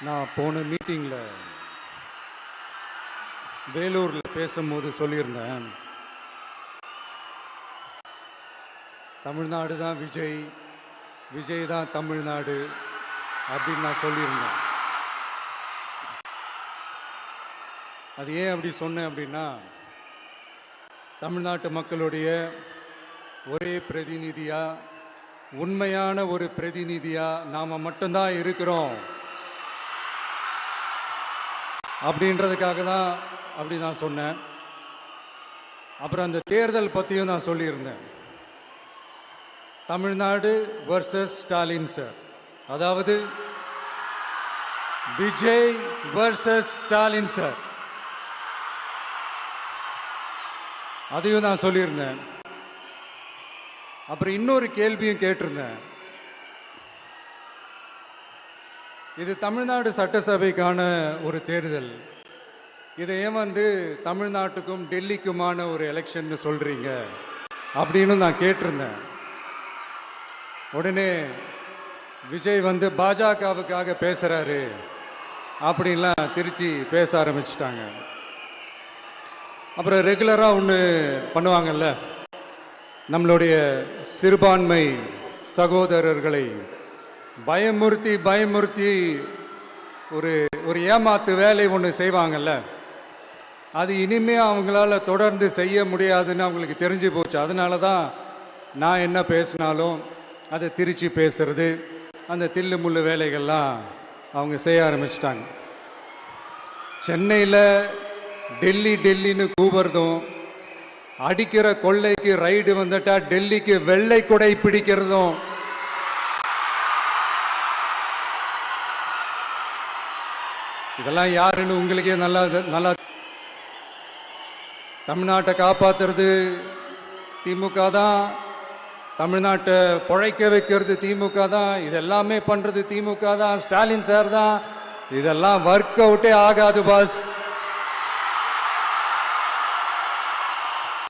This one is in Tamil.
நான் போன மீட்டிங்கில் வேலூரில் பேசும்போது சொல்லியிருந்தேன், தமிழ்நாடு தான் விஜய், விஜய் தான் தமிழ்நாடு அப்படின்னு நான் சொல்லியிருந்தேன். அது ஏன் அப்படி சொன்னேன் அப்படின்னா, தமிழ்நாட்டு மக்களுடைய ஒரே பிரதிநிதியாக, உண்மையான ஒரு பிரதிநிதியாக நாம் மட்டும்தான் இருக்கிறோம் அப்படின்றதுக்காக தான் அப்படி நான் சொன்னேன். அப்புறம் அந்த தேர்தல் பற்றியும் நான் சொல்லியிருந்தேன். தமிழ்நாடு வர்சஸ் ஸ்டாலின் சார், அதாவது விஜய் வர்சஸ் ஸ்டாலின் சார், அதையும் நான் சொல்லியிருந்தேன். அப்புறம் இன்னொரு கேள்வியும் கேட்டிருந்தேன். இது தமிழ்நாடு சட்டசபைக்கான ஒரு தேர்தல், இதை ஏன் தமிழ்நாட்டுக்கும் டெல்லிக்குமான ஒரு எலெக்ஷன் சொல்றீங்க அப்படின்னு நான் கேட்டிருந்தேன். உடனே விஜய் பாஜகவுக்காக பேசுறாரு அப்படின்லாம் திருச்சி பேச ஆரம்பிச்சிட்டாங்க. அப்புறம் ரெகுலராக ஒன்று பண்ணுவாங்கல்ல, நம்மளுடைய சிறுபான்மை சகோதரர்களை பயமுறுத்தி பயமுறுத்தி ஒரு ஏமாத்து வேலை ஒன்று செய்வாங்கல்ல, அது இனிமே அவங்களால தொடர்ந்து செய்ய முடியாதுன்னு அவங்களுக்கு தெரிஞ்சு போச்சு. அதனால தான் நான் என்ன பேசினாலும் அதை திருச்சி பேசுறது, அந்த தில்லு முள்ளு வேலைகள்லாம் அவங்க செய்ய ஆரம்பிச்சிட்டாங்க. சென்னையில் டெல்லி டெல்லின்னு கூவுறதும், அடிக்கிற கொள்ளைக்கு ரைடு வந்துட்டா டெல்லிக்கு வெள்ளை கொடை பிடிக்கிறதும், இதெல்லாம் யாருன்னு உங்களுக்கே நல்லா தமிழ்நாட்டை காப்பாத்துறது திமுக தான், தமிழ்நாட்டை பொழைக்க வைக்கிறது திமுக தான், இதெல்லாமே பண்றது திமுக தான், ஸ்டாலின் சார் தான். இதெல்லாம் ஒர்க் அவுட்டே ஆகாது பாஸ்.